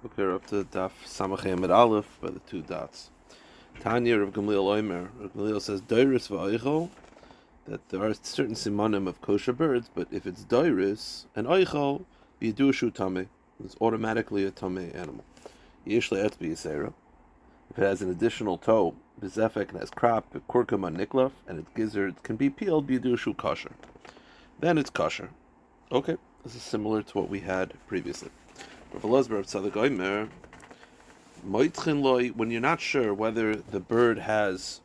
Okay, we're up to Daf Samachem Aleph by the two dots. Tanya of Gamliel Omer. Gamliel says Dairis v'Eichel, that there are certain simanim of kosher birds, but if it's Dairis and Eichel, b'yidushu tameh, it's automatically a tameh animal. Yesh le'et b'yisera. If it has an additional toe, b'zefek, and has crop, kurkuma niklaf, and its gizzard can be peeled, b'yidushu kosher. Then it's kosher. Okay, this is similar to what we had previously. When you're not sure whether the bird has,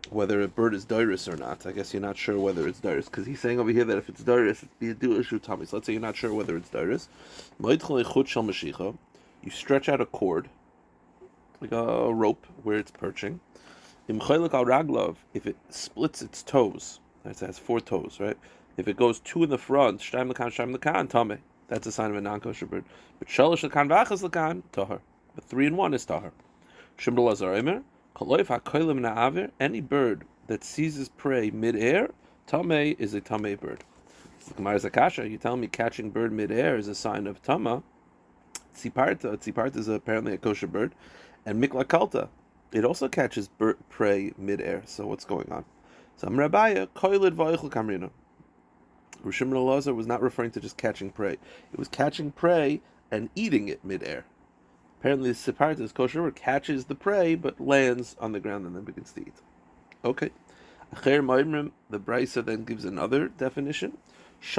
whether a bird is dairis or not. I guess you're not sure whether it's dairis, because he's saying over here that if it's dairis, it's b'yidushu tameh. So let's say you're not sure whether it's dairis. You stretch out a cord, like a rope, where it's perching. If it splits its toes, it has 4 toes, right? If it goes 2 in the front, tameh, that's a sign of a non-kosher bird. But shalosh lekan v'achas lekan, tahar. But 3 and 1 is tahar. Shimon Lazar Omer, koloif hakolim na'avir, any bird that seizes prey mid-air, tameh is a tameh bird. Gemara Zakasha, you tell me catching bird mid-air is a sign of tama. Tziparta is apparently a kosher bird, and miklakalta, it also catches prey mid-air. So what's going on? So Rabbi, koilid v'oichel kamrina. Shimon Elazar was not referring to just catching prey. It was catching prey and eating it mid-air. Apparently the Siparta is kosher, where it catches the prey but lands on the ground and then begins to eat. Okay. The Brisa then gives another definition. If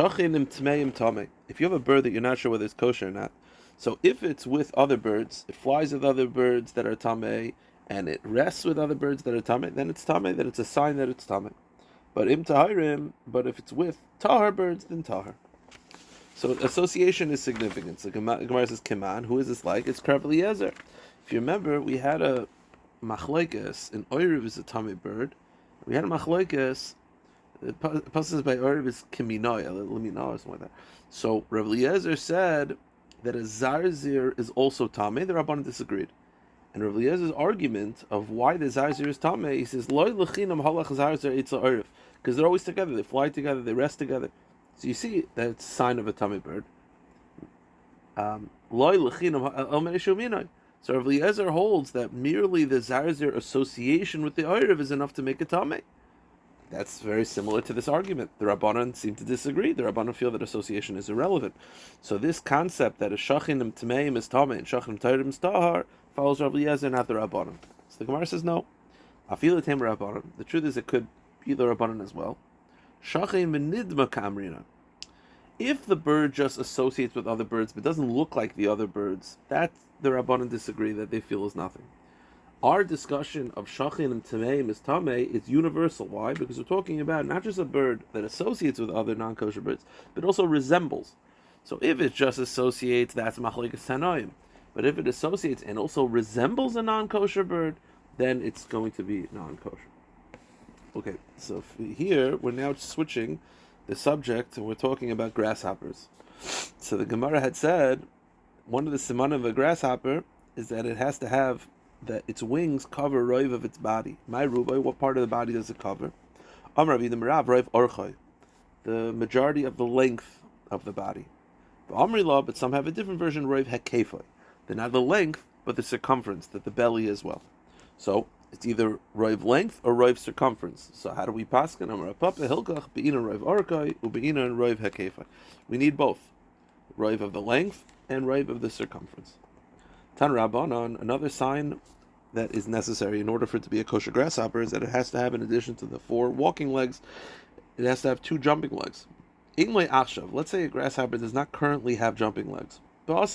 you have a bird that you're not sure whether it's kosher or not, so if it's with other birds, it flies with other birds that are tameh, and it rests with other birds that are tameh, then it's tameh, then it's a sign that it's tameh. But but if it's with tahar birds, then tahar. So association is significant. So Gemara says, Keman, who is this like? It's Rav Eliezer. If you remember, we had a machlokes, and Oiriv is a tameh bird. We had a machlokes, the pasuk by Oiriv is Keminoi, Limina, or something like that. So Rav Eliezer said that a zarzir is also tameh. The Rabbanan disagreed. And Rav Eliezer's argument of why the zarzir is tameh, he says, Loi lechinam halach zarzir itza Oiriv. Because they're always together, they fly together, they rest together. So you see that it's a sign of a tameh bird. So Rav Eliezer holds that merely the zarzir association with the Oiriv is enough to make a tameh. That's very similar to this argument. The Rabbanan seem to disagree. The Rabbanan feel that association is irrelevant. So this concept that a shachinim tameim is tameh and shachinim tayrim is tahar follows Rav Eliezer, not the Rabbanan. So the Gemara says no. Afilu tem Rabbanan. The truth is it could be the Rabbanan as well. Shachim v'nidma kamrina. If the bird just associates with other birds but doesn't look like the other birds, that the Rabbanan disagree, that they feel is nothing. Our discussion of shachin and tameim is tameh is universal. Why? Because we're talking about not just a bird that associates with other non-kosher birds, but also resembles. So if it just associates, that's machlokes tanoim. But if it associates and also resembles a non-kosher bird, then it's going to be non-kosher. Okay, so here we're now switching the subject, and we're talking about grasshoppers. So the Gemara had said one of the siman of a grasshopper is that it has to have that its wings cover roiv of its body. My rubai, what part of the body does it cover? Amravi the merav roiv orchai, the majority of the length of the body. But some have a different version, roiv hekefai. They're not the length, but the circumference, that the belly as well. So it's either roiv length or roiv circumference. So how do we paskin? We need both, roiv of the length and roiv of the circumference. Tan Rabbanon, another sign that is necessary in order for it to be a kosher grasshopper is that it has to have, in addition to the 4 walking legs, it has to have 2 jumping legs. Let's say a grasshopper does not currently have jumping legs, but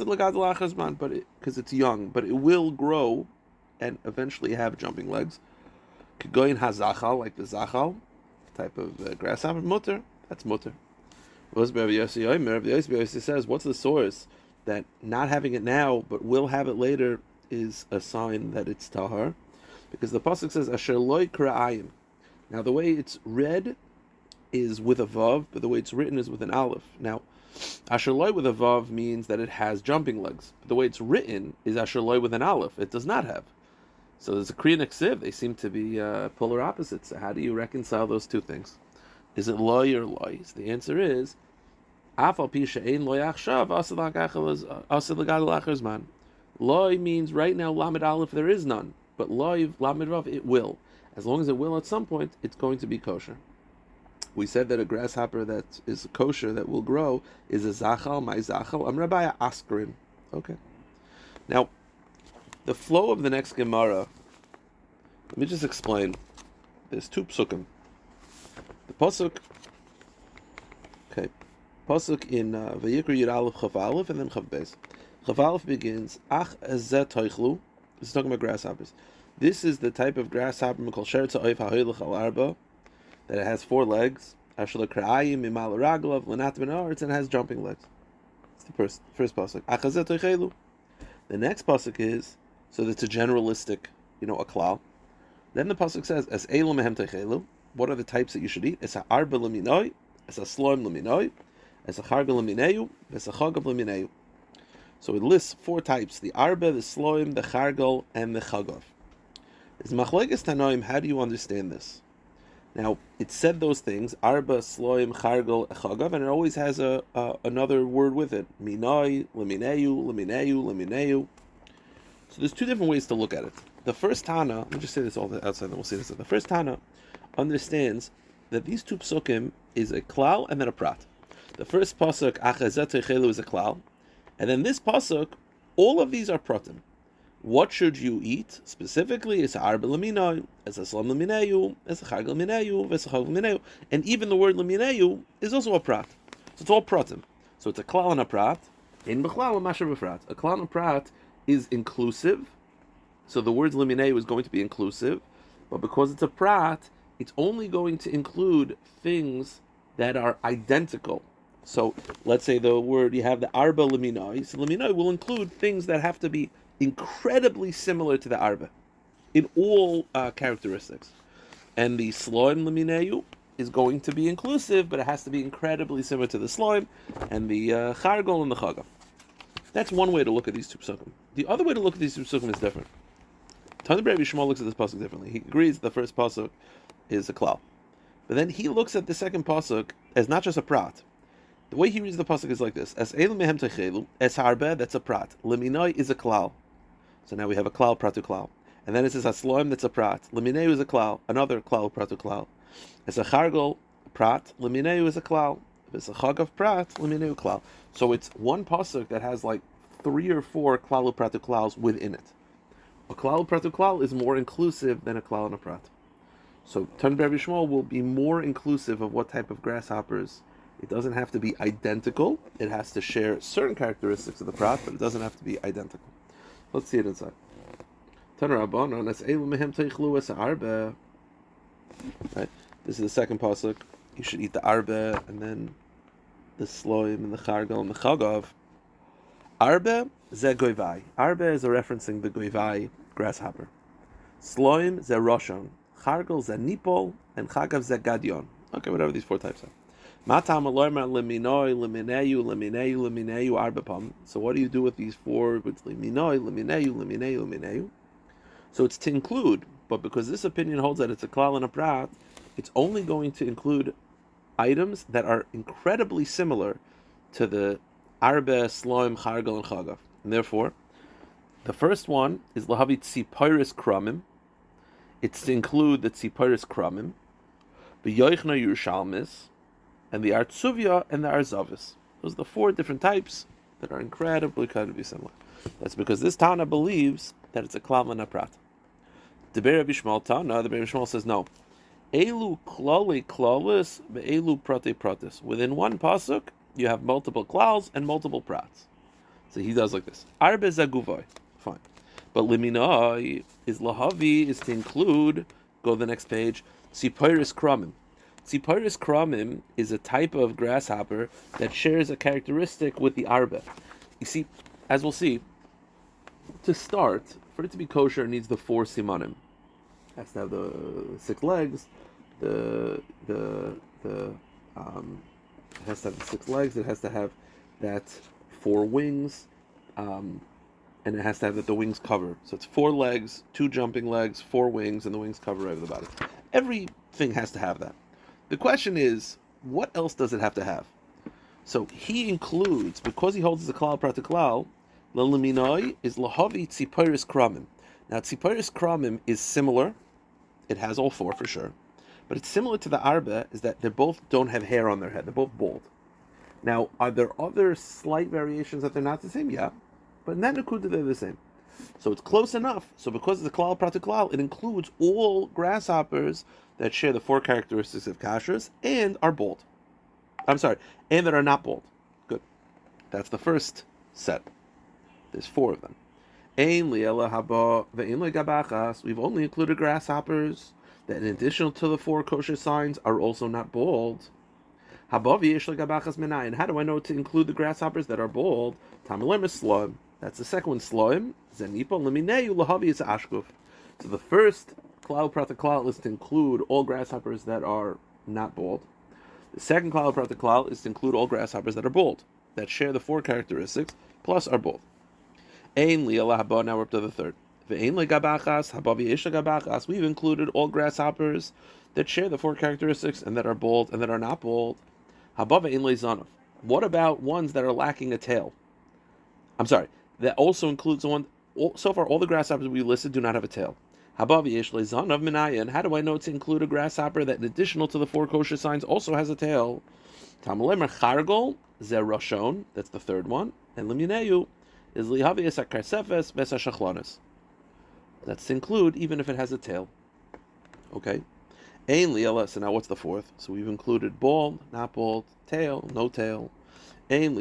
because it's young, but it will grow and eventually have jumping legs. Could go in hazachal, like the zachal type of grasshopper, mutter. That's mutter. Rabbi Yossi says, what's the source that not having it now but will have it later is a sign that it's tahar? Because the pasuk says asher loy kra'ayim. Now the way it's read is with a vav, but the way it's written is with an aleph. Now asher loy with a vav means that it has jumping legs, but the way it's written is asher loy with an aleph. It does not have. So there's a kriya and a ksiv. They seem to be polar opposites. So how do you reconcile those two things? Is it loy or loy? So the answer is Afal pi she'ein lo yachshav asel. Loi means right now, Lamed Aleph, there is none. But Loi, Lamed Vav, it will. As long as it will at some point, it's going to be kosher. We said that a grasshopper that is kosher, that will grow, is a zachal, my zachal. Rabbi askrin. Okay. Now, the flow of the next Gemara, let me just explain. There's two psukim. The pasuk, pasuk in Vayikra Yud Aleph Chav Aleph and then Chav Beis. Chav Aleph begins, Ach ezeh toichlu. This is talking about grasshoppers. This is the type of grasshopper called Shertza Oif HaHoylech Al Arba, that it has 4 legs. Ashla Kra'ayim Imal Raglav Lanat Ben Aretz, and it has jumping legs. It's the first pasuk. Ach ezeh toichelu. The next pasuk is, so that's a generalistic, a klal. Then the pasuk says, Es elu mehem toichelu. What are the types that you should eat? Es ha'arba leminoi, es ha'sloim leminoi, es ha'charga lemineu, es ha'chagav lemineu. So it lists 4 types: the arba, the sloim, the chargal, and the chagav. Is machlekes tanoim, how do you understand this? Now, it said those things, arba, sloim, chargal, chagav, and it always has another word with it. Minoi, lemineu, lemineu, lemineu. So there's 2 different ways to look at it. The first Tana, let me just say this all outside, then we'll see this. The first Tana understands that these 2 psukim is a klal and then a prat. The first pasuk, Ach ezeh toichelu, is a klal. And then this pasuk, all of these are pratim. What should you eat specifically? Is arba leminoi, es aslam lemineu, es chargal lemineu, es chagav lemineu, and even the word lemineu is also a prat. So it's all pratim. So it's a klal and a prat. In bechlal a masher b'prat. A klal and a prat is inclusive. So the words lemineu is going to be inclusive, but because it's a prat, it's only going to include things that are identical. So let's say the word, you have the arba leminoi. So leminoi will include things that have to be incredibly similar to the arba in all characteristics. And the sloim lemineu is going to be inclusive, but it has to be incredibly similar to the sloim and the chargol and the chagav. That's one way to look at these 2 psukim. The other way to look at these 2 psukim is different. Rabbi Shmuel looks at this pasuk differently. He agrees the first pasuk is a klal, but then he looks at the second pasuk as not just a prat. The way he reads the pasuk is like this: Es elu mehem toichelu, es harbe, that's a prat. Leminoi is a klal. So now we have a klal, pratu klal. And then it says asloim, that's a prat. Lemineu is a klal, another klal, pratu klal. Es a chargol, prat. Lemineu is a klal. If it's a chagav prat, lemineu klal. So it's one pasuk that has like 3 or 4 klalu pratu klals within it. A klal pratu klal is more inclusive than a klal and a prat. So Rabbi Shmuel will be more inclusive of what type of grasshoppers. It doesn't have to be identical. It has to share certain characteristics of the prat, but it doesn't have to be identical. Let's see it inside. Right. This is the second pasuk. You should eat the arba, and then the sloim, and the chargal, and the chagav. Arba ze goivai. Arba is referencing the goivai grasshopper. Sloim ze roshon. Chargal ze nipol, and chagav ze gadion. Okay, whatever these 4 types are. So what do you do with these 4? So it's to include, but because this opinion holds that it's a klal and a prat, it's only going to include items that are incredibly similar to the arbe, sloim, chargal, and chagav. And therefore, the first one is lahavi tziporis kramim. It's to include the tziporis kramim, the yoichna yerushalmis, and the artsuvia and the arzavis. Those are the 4 different types that are incredibly similar. That's because this Tana believes that it's a klal and a prat. The Rabbi Shmuel Tana, the Rabbi Shmuel says no. Elu klali klalis, ve'elu prate pratis. Within one pasuk, you have multiple klals and multiple prats. So he does like this. Arbe zaguvai. Fine. But liminai is lahavi, is to include, go to the next page, tziporis kramim. Tziporis kramim is a type of grasshopper that shares a characteristic with the arba. You see, as we'll see, to start, for it to be kosher, it needs the 4 simanim. It has to have the 6 legs, it has to have the 6 legs, it has to have that 4 wings, and it has to have that the wings cover. So it's 4 legs, 2 jumping legs, 4 wings, and the wings cover over the body. Everything has to have that. The question is, what else does it have to have? So he includes, because he holds the klal prat klal, l'leminoi is lahavi tziporis kramim. Now tziporis kramim is similar. It has all four for sure, but it's similar to the arba is that they both don't have hair on their head. They're both bald. Now, are there other slight variations that they're not the same? Yeah, but in that nakuda they're the same. So it's close enough. So because it's a klal prat klal, it includes all grasshoppers that share the four characteristics of kashrus and are bald. I'm sorry, and that are not bald. Good. That's the first set. There's four of them. We've only included grasshoppers that, in addition to the four kosher signs, are also not bald. And how do I know to include the grasshoppers that are bald? That's the second one, sloim. So the first klal prat klal is to include all grasshoppers that are not bald. The second klal prat klal is to include all grasshoppers that are bald, that share the four characteristics, plus are bald. Now we're up to the third. We've included all grasshoppers that share the four characteristics and that are bald and that are not bald. What about ones that are lacking a tail? I'm sorry, that also includes one. So far, all the grasshoppers we listed do not have a tail. How do I know to include a grasshopper that, in addition to the four kosher signs, also has a tail? That's the third one. And limineu is lihavias akarsefes vesashachlonis. That's to include even if it has a tail. Okay. So now what's the fourth? So we've included bald, not bald, tail, no tail. We've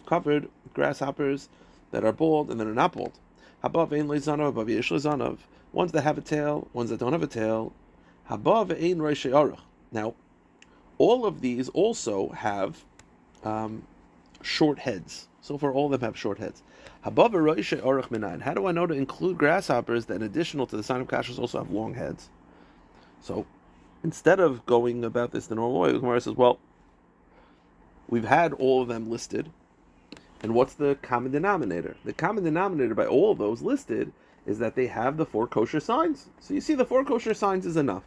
covered grasshoppers that are bald and that are not bald. Ones that have a tail, ones that don't have a tail. Now, all of these also have short heads. So far, all of them have short heads. How do I know to include grasshoppers that, in addition to the sign of kashrus, also have long heads? So, instead of going about this the normal way, the Gemara says, well, we've had all of them listed, and what's the common denominator? The common denominator by all of those listed is that they have the four kosher signs. So you see, the four kosher signs is enough.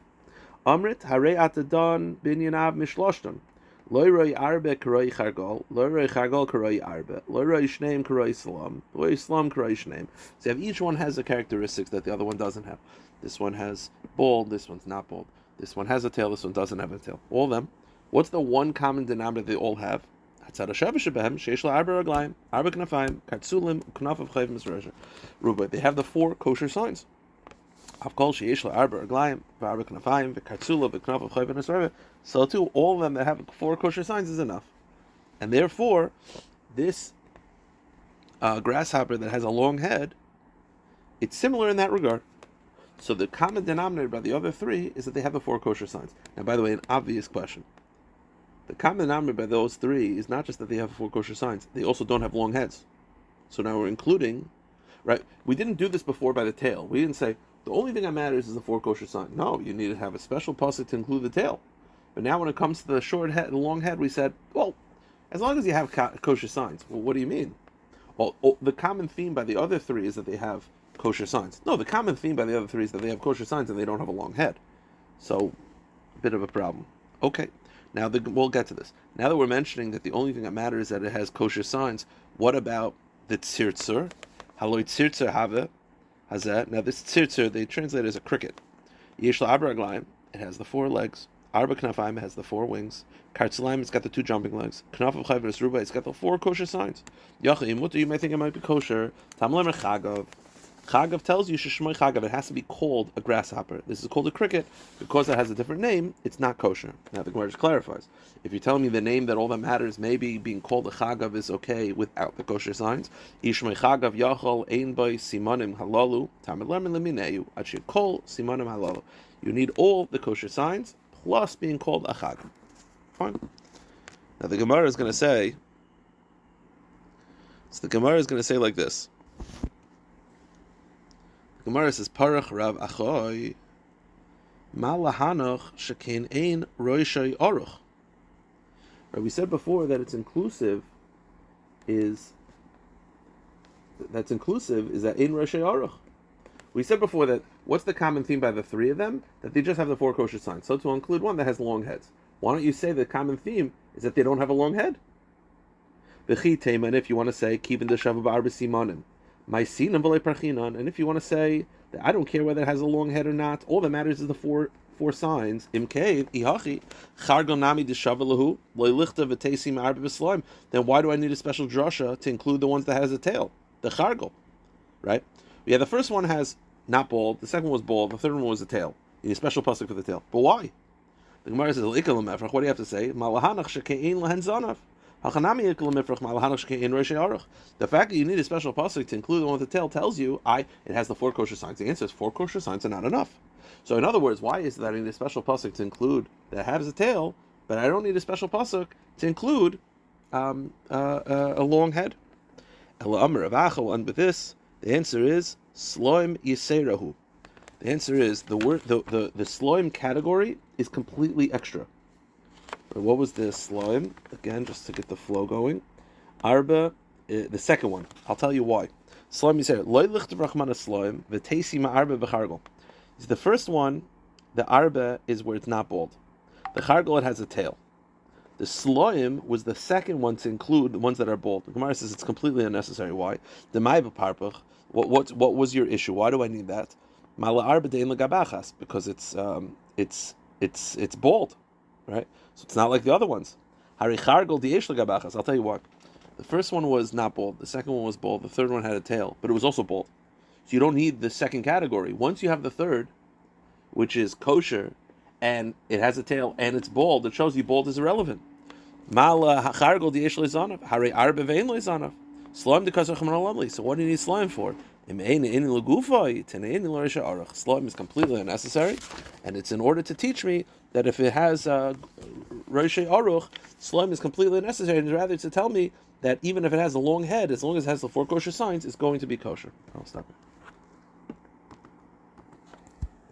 Amrit harei atadon binyanav mishloshton. Lo roi arbe karoi chargol, lo roi chargol karoi arbe, lo roi shneim karoi slam, lo roi slam karoi shneim. So each one has the characteristics that the other one doesn't have. This one has bald, this one's not bald. This one has a tail, this one doesn't have a tail. All of them. What's the one common denominator they all have? They have the four kosher signs. So too, all of them that have four kosher signs is enough. And therefore, this grasshopper that has a long head, it's similar in that regard. So the common denominator by the other three is that they have the four kosher signs. Now, by the way, an obvious question. The common denominator by those three is not just that they have four kosher signs, they also don't have long heads. So now we're including, right? We didn't do this before by the tail. We didn't say, the only thing that matters is the four kosher sign. No, you need to have a special pasuk to include the tail. But now when it comes to the short head, the long head, we said, well, as long as you have kosher signs. Well, what do you mean? Well, the common theme by the other three is that they have kosher signs. No, the common theme by the other three is that they have kosher signs and they don't have a long head. So, a bit of a problem. Okay, now we'll get to this. Now that we're mentioning that the only thing that matters is that it has kosher signs, what about the tzirtzur? Haloi tzirtzur have hazeh. Now this tzirtzur, they translate as a cricket. Yesh la'arba raglayim, it has the four legs. Arba knafayim, it has the four wings. Kartzalayim, it's got the two jumping legs. Knaf of chayv ruba, it's got the four kosher signs. Yachim, what do you may think it might be kosher? Tamlemer chagav. Chagav tells you sheshmoy chagav. It has to be called a grasshopper. This is called a cricket because it has a different name. It's not kosher. Now the Gemara just clarifies. If you're telling me the name that all that matters, maybe being called a chagav is okay without the kosher signs. Ishmoy chagav yachol ein boy simonim halalu tamelermen lemineu achir kol simonim halalu. You need all the kosher signs plus being called a chagav. Fine. Now the Gemara is going to say. So the Gemara is going to say like this. Gemara says, Parach Rav Achoy, Malahanoch Shekin Ein Roishay Aruch. We said before that it's inclusive is that Ein Roishay Aruch. We said before that what's the common theme by the three of them? That they just have the four kosher signs. So to include one that has long heads. Why don't you say the common theme is that they don't have a long head? And if you want to say kivin deshava ba'arba simanim, my sinam v'le parchinan, and if you want to say that I don't care whether it has a long head or not, all that matters is the four signs. Imkev ihachi chargol nami deshava lahu loylichta v'teisim arba b'slaim. Then why do I need a special drasha to include the ones that has a tail, the chargol, right? Yeah, the first one has not bald, the second one was bald, the third one was a tail. You need a special pasuk for the tail. But why? The Gemara says, what do you have to say? The fact that you need a special pasuk to include the one with the tail tells you it has the four kosher signs. The answer is 4 kosher signs are not enough. So in other words, why is it that I need a special pasuk to include that has a tail, but I don't need a special pasuk to include a long head? And with this, the answer is Sloim Yiserahu. The answer is the word the Sloim category is completely extra. What was the Sloim? Again, just to get the flow going. Arba, the second one. I'll tell you why. Sloim Yiserahu. Loy lichtav rachman Sloim v'teisi ma'arba v'chargol. The first one, the Arba, is where it's not bald. The Chargol, it has a tail. The Sloim was the second one to include the ones that are bald. The Gemara says it's completely unnecessary. Why? The Ma'ib Parpach. What was your issue? Why do I need that? Because it's bald, right? So it's not like the other ones. I'll tell you what. The first one was not bald. The second one was bald. The third one had a tail, but it was also bald. So you don't need the second category. Once you have the third, which is kosher, and it has a tail and it's bald, it shows you bald is irrelevant. So what do you need slime for? Slime is completely unnecessary, and it's in order to teach me that if it has Roshei Aruch, slime is completely unnecessary, and rather to tell me that even if it has a long head, as long as it has the 4 kosher signs, it's going to be kosher. I'll stop it.